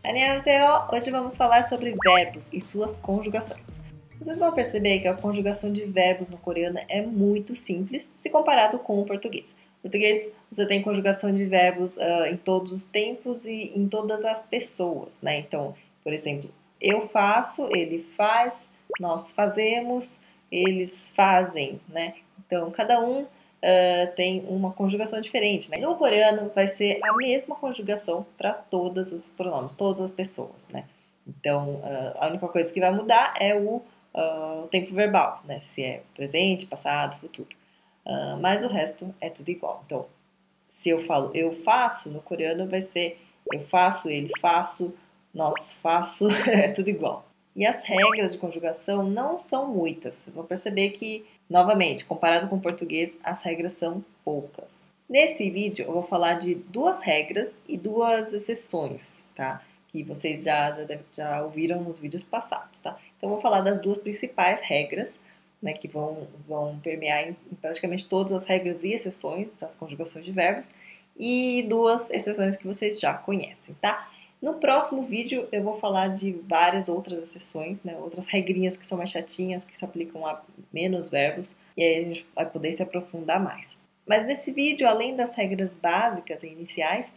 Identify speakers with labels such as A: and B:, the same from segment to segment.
A: Annyeonghaseyo! Hoje vamos falar sobre verbos e suas conjugações. Vocês vão perceber que a conjugação de verbos no coreano é muito simples se comparado com o português. No português, você tem conjugação de verbos em todos os tempos e em todas as pessoas, né? Então, por exemplo, eu faço, ele faz, nós fazemos, eles fazem, né? Então, cada um tem uma conjugação diferente, né? No coreano vai ser a mesma conjugação para todos os pronomes, todas as pessoas, né? Então, a única coisa que vai mudar é o tempo verbal, né? Se é presente, passado, futuro. Mas o resto é tudo igual. Então, se eu falo eu faço, no coreano vai ser eu faço, ele faço, nós faço, é tudo igual. E as regras de conjugação não são muitas. Vocês vão perceber que, novamente, comparado com o português, as regras são poucas. Nesse vídeo eu vou falar de duas regras e duas exceções, tá? Que vocês já ouviram nos vídeos passados, tá? Então eu vou falar das duas principais regras, né, que vão permear em praticamente todas as regras e exceções das conjugações de verbos, e duas exceções que vocês já conhecem, tá? No próximo vídeo eu vou falar de várias outras exceções, né, outras regrinhas que são mais chatinhas, que se aplicam a menos verbos, e aí a gente vai poder se aprofundar mais. Mas nesse vídeo, além das regras básicas e iniciais,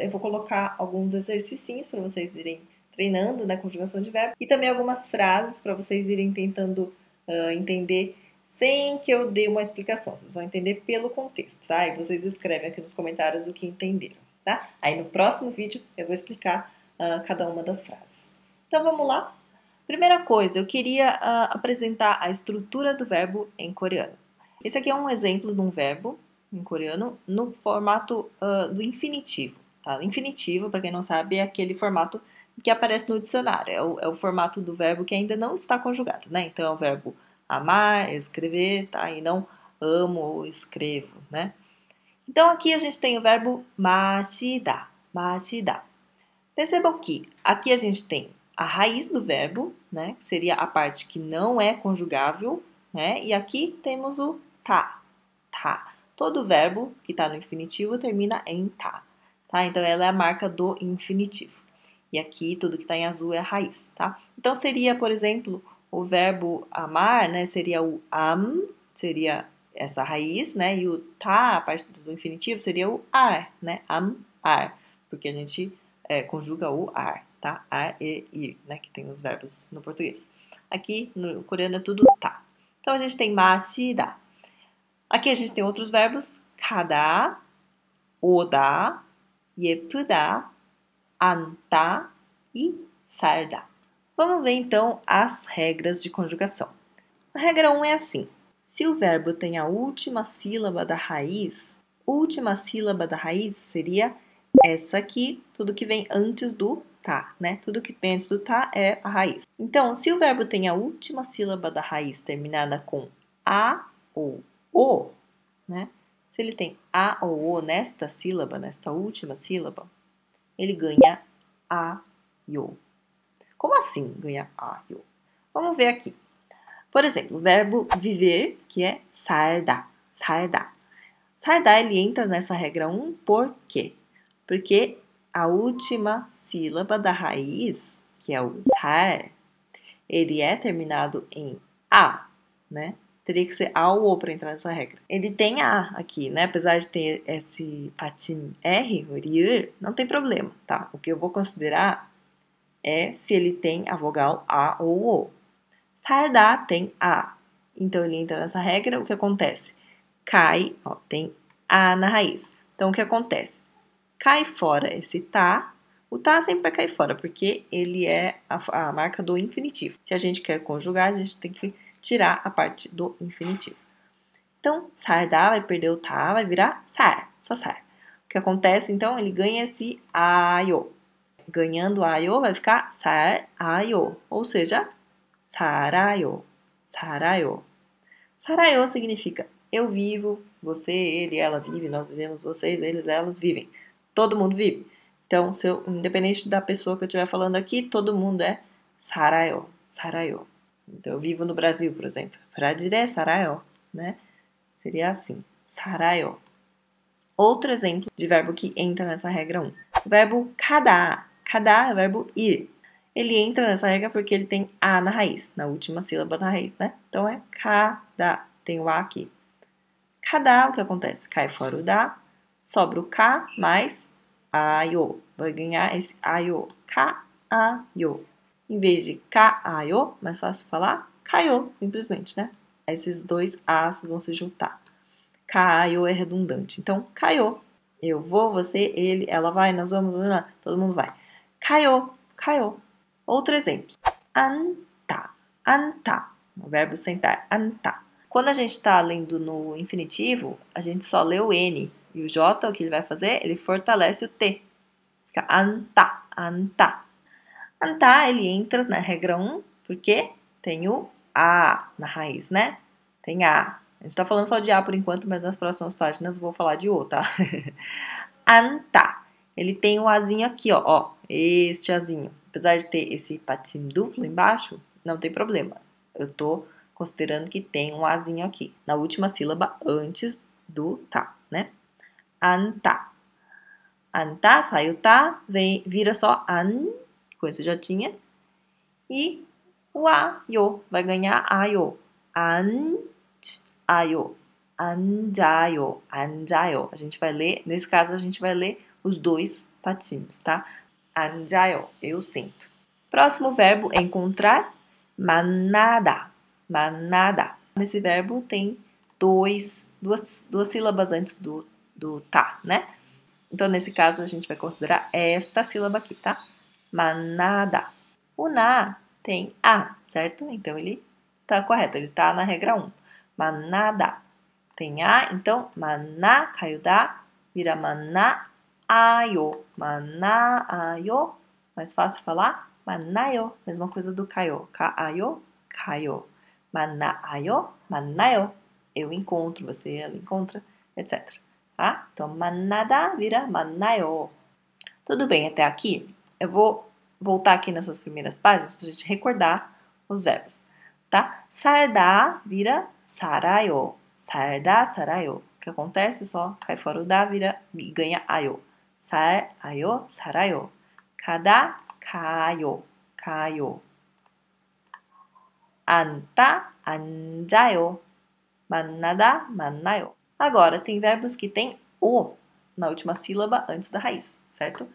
A: eu vou colocar alguns exercícios para vocês irem treinando na conjugação de verbo, e também algumas frases para vocês irem tentando entender sem que eu dê uma explicação. Vocês vão entender pelo contexto, tá? E vocês escrevem aqui nos comentários o que entenderam, tá? Aí no próximo vídeo eu vou explicar cada uma das frases. Então vamos lá? Primeira coisa, eu queria apresentar a estrutura do verbo em coreano. Esse aqui é um exemplo de um verbo em coreano no formato do infinitivo, tá? O infinitivo, para quem não sabe, é aquele formato que aparece no dicionário. É o formato do verbo que ainda não está conjugado, né? Então é o verbo amar, escrever, tá? E não amo ou escrevo, né? Então aqui a gente tem o verbo 마시다, 마시다. Percebam que aqui a gente tem a raiz do verbo, né? Que seria a parte que não é conjugável, né? E aqui temos o tá, tá. Todo verbo que está no infinitivo termina em tá, tá? Então ela é a marca do infinitivo. E aqui tudo que está em azul é a raiz, tá? Então seria, por exemplo, o verbo amar, né? Seria o seria essa raiz, né? E o tá, a parte do infinitivo, seria o ar, né? Ar, porque a gente conjuga o ar, tá? Ar e ir, né? Que tem os verbos no português. Aqui no coreano é tudo tá. Então a gente tem 마시다. Aqui a gente tem outros verbos, 가다, 오다, 예쁘다, 앉다 e 살다. Vamos ver então as regras de conjugação. A regra 1 é assim: se o verbo tem a última sílaba da raiz seria essa aqui, tudo que vem antes do tá, né? Tudo que vem antes do tá é a raiz. Então, se o verbo tem a última sílaba da raiz terminada com a ou o, né? Se ele tem a ou o nesta sílaba, nesta última sílaba, ele ganha a, yo. Como assim ganha a, yo? Vamos ver aqui. Por exemplo, o verbo viver, que é 살다, 살다. 살다, ele entra nessa regra 1 por quê? Porque a última sílaba da raiz, que é o 살, ele é terminado em a, né? Teria que ser a ou o para entrar nessa regra. Ele tem a aqui, né? Apesar de ter esse patim R, o riur, não tem problema, tá? O que eu vou considerar é se ele tem a vogal a ou o. 살다 tem a. Então ele entra nessa regra, o que acontece? Cai, ó, tem a na raiz. Então o que acontece? Cai fora esse tá. O tá sempre vai cair fora, porque ele é a marca do infinitivo. Se a gente quer conjugar, a gente tem que tirar a parte do infinitivo. Então, 살다 vai perder o tá, vai virar 살, só 살. O que acontece, então, ele ganha esse ayo. Ganhando ayo, vai ficar 살아요, ou seja, 살아요, 살아요. 살아요 significa eu vivo, você, ele, ela vive, nós vivemos, vocês, eles, elas vivem. Todo mundo vive. Então, independente da pessoa que eu estiver falando aqui, todo mundo é 살아요, 살아요. Então, eu vivo no Brasil, por exemplo. 브라질에 살아요, né? Seria assim, 살아요. Outro exemplo de verbo que entra nessa regra 1. O verbo 가다. Kada é o verbo ir. Ele entra nessa regra porque ele tem a na raiz, na última sílaba da raiz, né? Então é kada, tem o a aqui. Kada, o que acontece? Cai fora o da, sobra o ka mais ayo. Vai ganhar esse ayo. Ka-ayo. Em vez de ka-ayo, mais fácil falar, kayo, simplesmente, né? Esses dois as vão se juntar. Ka-ayo é redundante. Então, kayo. Eu vou, você, ele, ela vai, nós vamos, todo mundo vai. Kayo, kayo. Outro exemplo. Anta, anta. O verbo sentar, anta. Quando a gente está lendo no infinitivo, a gente só lê o N. E o J, o que ele vai fazer? Ele fortalece o T. Fica anta, anta. Anta, ele entra na regra 1, porque tem o A na raiz, né? Tem A. A gente tá falando só de A por enquanto, mas nas próximas páginas eu vou falar de O, tá? Anta. Ele tem o Azinho aqui, ó. Este Azinho. Apesar de ter esse patinho duplo embaixo, não tem problema. Eu tô considerando que tem um Azinho aqui, na última sílaba antes do tá, né? Anta. Anta, sai o tá, vira só an, com esse jotinha. E o a, yo, vai ganhar ayo. Ayo. Anjayo. Anjayo. A gente vai ler, nesse caso a gente vai ler os dois patinhos, tá? Anjayo, eu sinto. Próximo verbo, encontrar, manada. Manada. Nesse verbo tem duas sílabas antes do tá, né? Então, nesse caso, a gente vai considerar esta sílaba aqui, tá? Manada. O na tem a, certo? Então, ele está correto, ele está na regra 1. Manada. Tem a, então, maná, caiu da, vira maná, ayo. Maná, ayo. Mais fácil falar? Manayo. Mesma coisa do kayo. Ka-ayo, kayo. Maná-ayo, manayo. Eu encontro, você, ela encontra, etc. Tá? Então, manada vira manayo. Tudo bem até aqui? Eu vou voltar aqui nessas primeiras páginas para a gente recordar os verbos, tá? Sarda vira sarayo. Sarda, sarayo. O que acontece? Só cai fora o da, vira e ganha ayo. Sarayo, sarayo. Kada, kayo, kayo. Anta, anjayo. Manada, manayo. Agora, tem verbos que tem o na última sílaba antes da raiz, certo?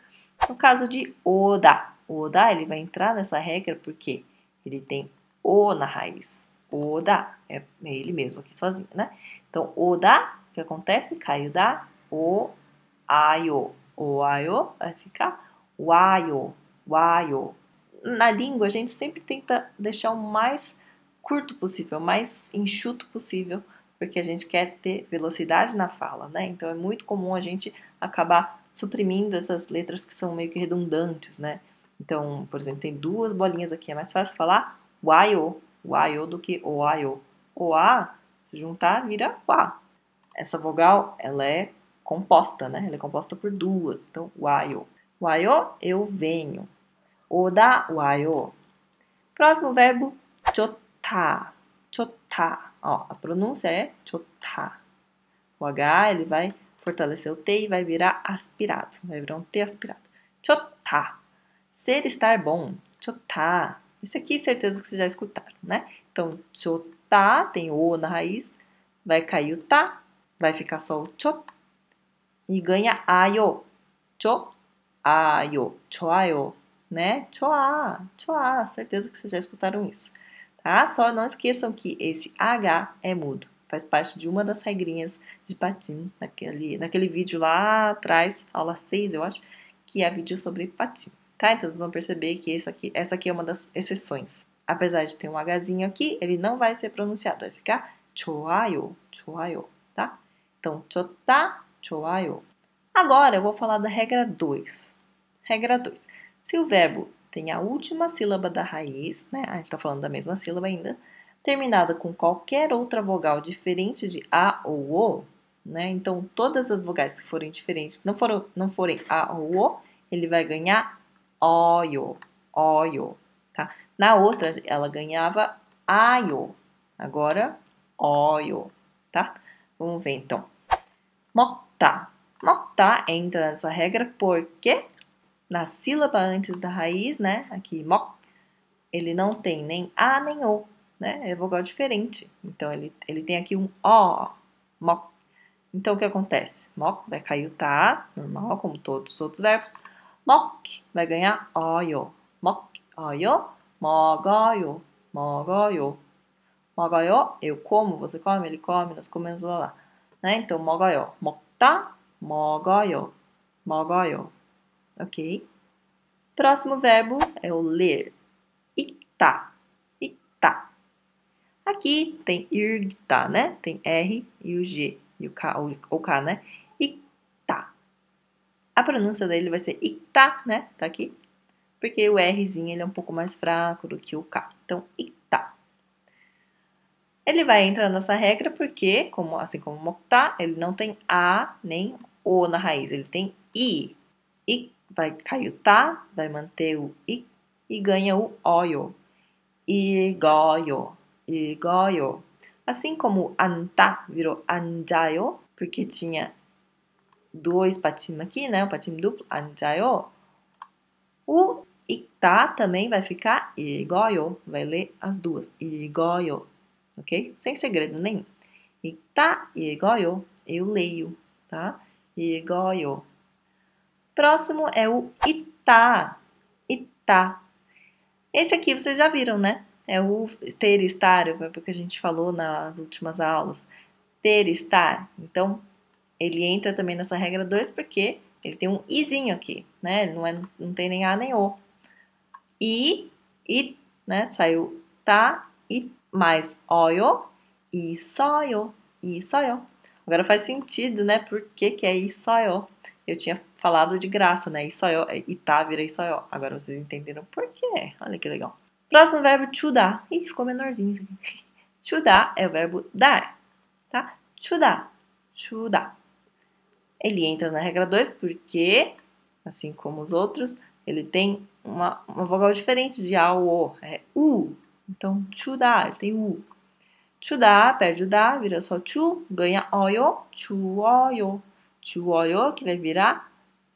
A: No caso de oda, oda ele vai entrar nessa regra porque ele tem o na raiz. Oda é ele mesmo aqui sozinho, né? Então, oda, o que acontece? Caiu da o ayo. O ayo vai ficar wayo, wayo. Na língua, a gente sempre tenta deixar o mais curto possível, o mais enxuto possível, porque a gente quer ter velocidade na fala, né? Então é muito comum a gente acabar suprimindo essas letras que são meio que redundantes, né? Então, por exemplo, tem duas bolinhas aqui, é mais fácil falar wayo do que oayo. Oa, se juntar, vira wa. Essa vogal, ela é composta, né? Ela é composta por duas, então wayo. Wayo, eu venho. Oda wayo. Próximo verbo, chota. Chota. Ó, a pronúncia é chota. O H, ele vai fortalecer o T e vai virar aspirado. Vai virar um T aspirado. Chota. Ser, estar bom. Chota. Esse aqui, certeza que vocês já escutaram, né? Então, chota, tem o na raiz. Vai cair o tá. Vai ficar só o chot. E ganha ayo. Cho, ayo. Choayo. Né? Choa. Choa. Certeza que vocês já escutaram isso. Tá? Só não esqueçam que esse H é mudo. Faz parte de uma das regrinhas de patins, naquele vídeo lá atrás, aula 6, eu acho, que é vídeo sobre patins, tá? Então, vocês vão perceber que essa aqui é uma das exceções. Apesar de ter um Hzinho aqui, ele não vai ser pronunciado, vai ficar choayo, choayo, tá? Então, chota, choayo. Agora, eu vou falar da regra 2. Regra 2. Se o verbo tem a última sílaba da raiz, né? A gente tá falando da mesma sílaba ainda, terminada com qualquer outra vogal diferente de A ou O, né? Então, todas as vogais que forem diferentes, que não forem A ou O, ele vai ganhar oio, oio, tá? Na outra, ela ganhava aio, agora oio, tá? Vamos ver, então. Mokta. Mokta entra nessa regra porque na sílaba antes da raiz, né? Aqui, mok, ele não tem nem A nem O, né? É vogal diferente. Então, ele tem aqui um O, mok. Então, o que acontece? Mok vai cair o tá, normal, como todos os outros verbos. Mok vai ganhar oyo. Mok, oyo, mogoyo, mogoyo. Mogoyo, eu como, você come, ele come, nós comemos, blá blá. Né? Então, mogoyo. Mokta, mogoyo, mogoyo. Ok? Próximo verbo é o ler. Ita, ita. Aqui tem irgta, né? Tem R e o G e o K, né? Ita. A pronúncia dele vai ser ita, né? Tá aqui. Porque o Rzinho ele é um pouco mais fraco do que o K. Então, ita. Ele vai entrar nessa regra porque, assim como o mokta, ele não tem A nem O na raiz. Ele tem I. I vai cair o tá, vai manter o I e ganha o oyo. Igoyo. Igoyo. Assim como anta virou anjayo, porque tinha dois patim aqui, né? O patim duplo, anjayo. O ita também vai ficar igoyo. Vai ler as duas. Igoyo. Ok? Sem segredo nenhum. Ita igoyo. Eu leio, tá? Igoyo. Próximo é o ita. Ita. Esse aqui vocês já viram, né? É o ter e estar, é porque a gente falou nas últimas aulas. Ter e estar. Então, ele entra também nessa regra 2 porque ele tem um izinho aqui, né? Ele não tem nem A nem O. I, né? Saiu tá, e mais oyo, e soyo, e soyo. Agora faz sentido, né? Por que que é isoyo? Eu tinha falado de graça, né? Isoyo, ita vira isoyo. Agora vocês entenderam por quê. Olha que legal. Próximo verbo, chudar. Ih, ficou menorzinho isso aqui. Chudar é o verbo dar, tá? Chudar, chudar. Ele entra na regra 2 porque, assim como os outros, ele tem uma vogal diferente de A ou O. É U. Então, chudar, ele tem U. Chudar, perde o da, vira só chu, ganha oyo, chuoyo. Chuoyo, que vai virar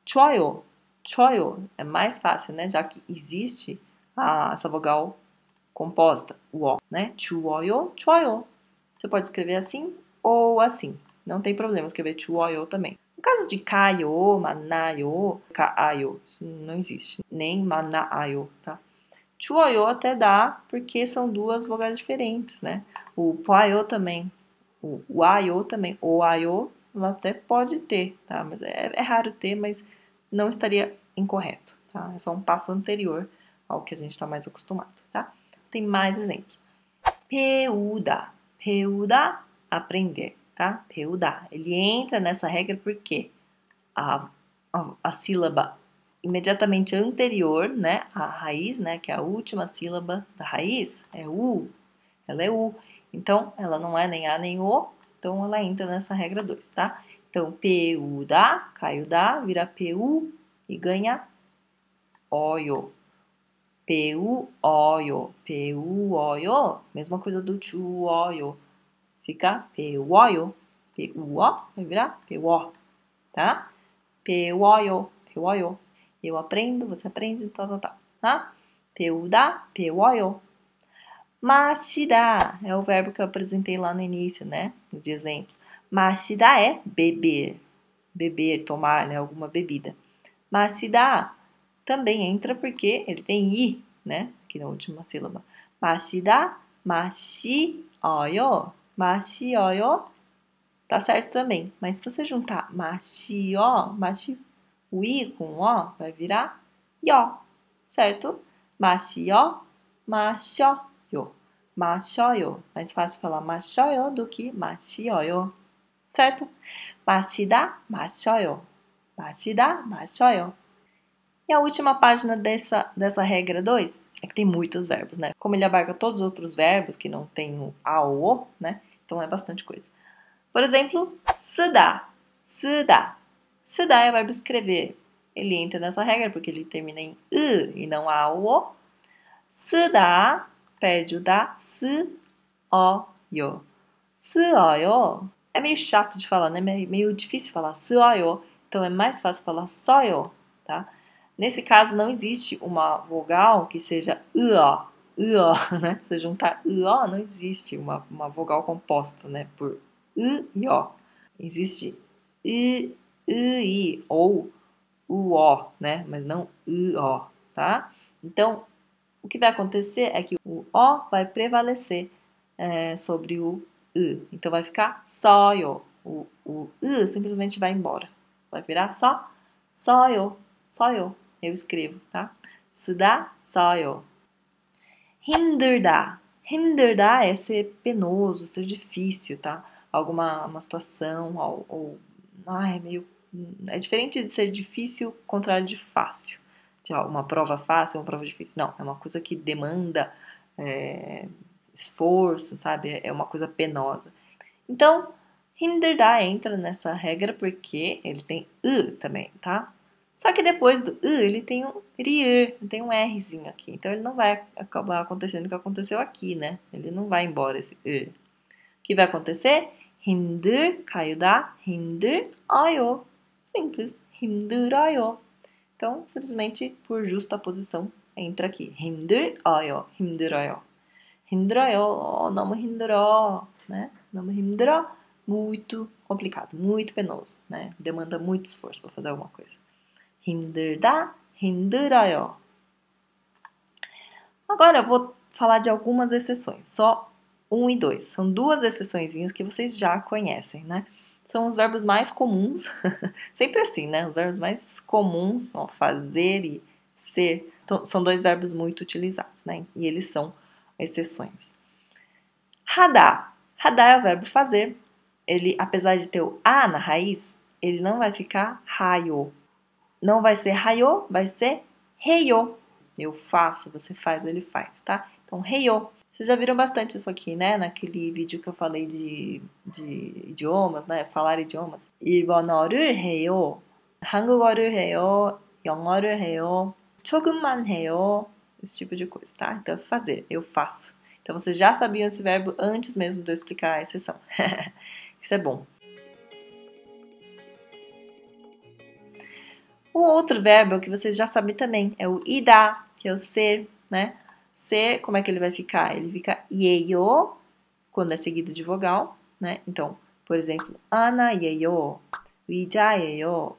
A: choyo. Choyo. É mais fácil, né? Já que existe essa vogal composta, o O, né? Chuoyo, choyo. Você pode escrever assim ou assim. Não tem problema escrever chuoyo também. No caso de kayo, manayo, kaayo, isso não existe. Nem manaayo, tá? Chuoyo até dá, porque são duas vogais diferentes, né? O poayo também, o ayo também, o ayo até pode ter, tá? Mas é raro ter, mas não estaria incorreto, tá? É só um passo anterior ao que a gente está mais acostumado, tá? Tem mais exemplos. Peuda, peuda, aprender, tá? Peuda, ele entra nessa regra porque a sílaba imediatamente anterior, né, a raiz, né, que é a última sílaba da raiz, é U, ela é U. Então, ela não é nem A nem O, então ela entra nessa regra 2, tá? Então, PU dá, caiu dá, vira PU e ganha oio. PU, oio. PU, oio. Mesma coisa do chu, oio. Fica PU, oio. PU, ó, vai virar PU, tá? PU, oio. PU, oio. Eu aprendo, você aprende, tá? PU-da, PU-oyo. Mashida é o verbo que eu apresentei lá no início, né? De exemplo. Mashida é beber. Beber, tomar, né? Alguma bebida. Mashida também entra porque ele tem i, né? Aqui na última sílaba. Mashida, mashi-oyo. Mashi-oyo. Tá certo também. Mas se você juntar mashi-o, mashi, o i com o, vai virar yo, certo? Mashi-o, mashoyo. Mashoyo. Mais fácil falar mashoyo do que mashi-oyo, certo? Mashida, mashoyo. Mashida, mashoyo. E a última página dessa regra 2 é que tem muitos verbos, né? Como ele abarca todos os outros verbos que não tem o a ou o, né? Então é bastante coisa. Por exemplo, 쓰다, 쓰다. 쓰다 é o verbo escrever. Ele entra nessa regra porque ele termina em ı e não a ou o. 쓰다, perde o da, 쓰어요. 쓰어요. É meio chato de falar, né? Meio difícil falar 쓰어요. Então é mais fácil falar 써요, tá? Nesse caso, não existe uma vogal que seja ıo, né? Se você juntar ıo, não existe uma vogal composta, né? Por e ó. Existe i ou uó, né? Mas não ó, tá? Então, o que vai acontecer é que o ó vai prevalecer sobre o então vai ficar sóio. O simplesmente vai embora. Vai virar sóio, sóio. Eu escrevo, tá? 쓰다, sóio. 힘들다. 힘들다 é ser penoso, ser difícil, tá? Uma situação, é meio... É diferente de ser difícil, contrário de fácil. De uma prova fácil ou uma prova difícil. Não, é uma coisa que demanda esforço, sabe? É uma coisa penosa. Então, 힘들다 entra nessa regra porque ele tem também, tá? Só que depois do ele tem um rier, tem um Rzinho aqui. Então, ele não vai acabar acontecendo o que aconteceu aqui, né? Ele não vai embora esse O que vai acontecer? 힘들, caiu da 힘들어요. Simples, 힘들어요. Então, simplesmente por justa posição, entra aqui. 힘들어요, 힘들어요. 힘들어요, 너무 힘들어, né? 너무 힘들어, muito complicado, muito penoso, né? Demanda muito esforço para fazer alguma coisa. 힘들다, 힘들어요. Agora eu vou falar de algumas exceções, só 1 e 2. São duas exceçõezinhas que vocês já conhecem, né? São os verbos mais comuns, sempre assim, né? Os verbos mais comuns, ó, fazer e ser, são dois verbos muito utilizados, né? E eles são exceções. 하다. 하다 é o verbo fazer. Ele, apesar de ter o a na raiz, ele não vai ficar hayo. Não vai ser hayo, vai ser heyo. Eu faço, você faz, ele faz, tá? Então, heyo. Vocês já viram bastante isso aqui, né? Naquele vídeo que eu falei de idiomas, né? Falar idiomas. 일본어를 해요. 한국어를 해요. 영어를 해요. 조금만 해요. Esse tipo de coisa, tá? Então, fazer. Eu faço. Então, vocês já sabiam esse verbo antes mesmo de eu explicar a exceção. Isso é bom. O outro verbo que vocês já sabem também é o ida, que é o ser, né? Ser, como é que ele vai ficar? Ele fica 예요, quando é seguido de vogal, né? Então, por exemplo, Ana 예요, 의자예요.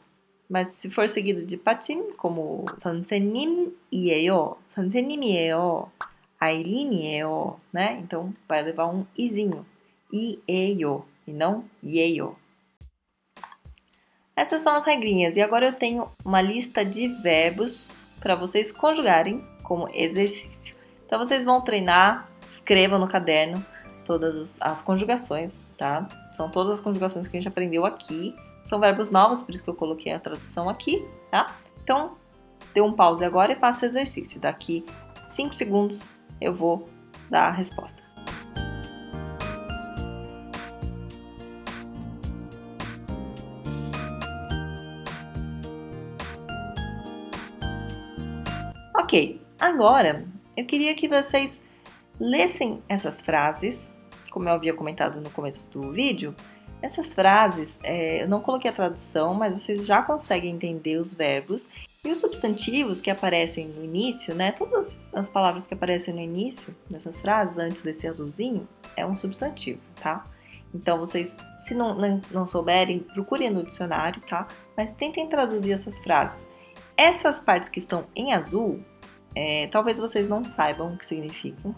A: Mas se for seguido de patim, como 선생님이에요, 선생님이에요, 아이린이에요, né? Então, vai levar um izinho, 이에요, e não 예요. Essas são as regrinhas. E agora eu tenho uma lista de verbos para vocês conjugarem como exercício. Então, vocês vão treinar, escrevam no caderno todas as conjugações, tá? São todas as conjugações que a gente aprendeu aqui. São verbos novos, por isso que eu coloquei a tradução aqui, tá? Então, dê um pause agora e faça o exercício. Daqui 5 segundos eu vou dar a resposta. Ok, agora eu queria que vocês lessem essas frases, como eu havia comentado no começo do vídeo. Essas frases, eu não coloquei a tradução, mas vocês já conseguem entender os verbos e os substantivos que aparecem no início, né? Todas as palavras que aparecem no início dessas frases, antes desse azulzinho, é um substantivo, tá? Então, vocês, se não souberem, procurem no dicionário, tá? Mas tentem traduzir essas frases. Essas partes que estão em azul, talvez vocês não saibam o que significam,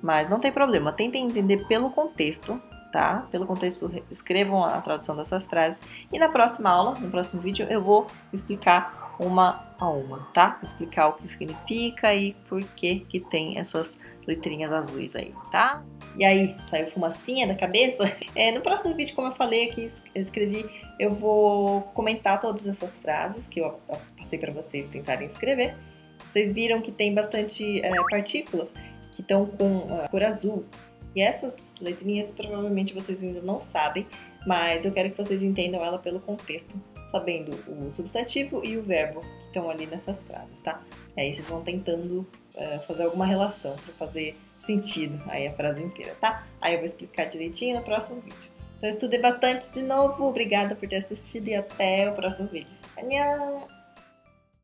A: mas não tem problema, tentem entender pelo contexto, tá? Pelo contexto, escrevam a tradução dessas frases e na próxima aula, no próximo vídeo, eu vou explicar uma a uma, tá? Explicar o que significa e por que tem essas letrinhas azuis aí, tá? E aí, saiu fumacinha da cabeça? No próximo vídeo, como eu falei aqui, eu escrevi, eu vou comentar todas essas frases que eu passei para vocês tentarem escrever. Vocês viram que tem bastante partículas que estão com a cor azul. E essas letrinhas provavelmente vocês ainda não sabem, mas eu quero que vocês entendam ela pelo contexto, sabendo o substantivo e o verbo que estão ali nessas frases, tá? Aí vocês vão tentando fazer alguma relação para fazer sentido aí a frase inteira, tá? Aí eu vou explicar direitinho no próximo vídeo. Então estudei bastante de novo, obrigada por ter assistido e até o próximo vídeo. 안녕!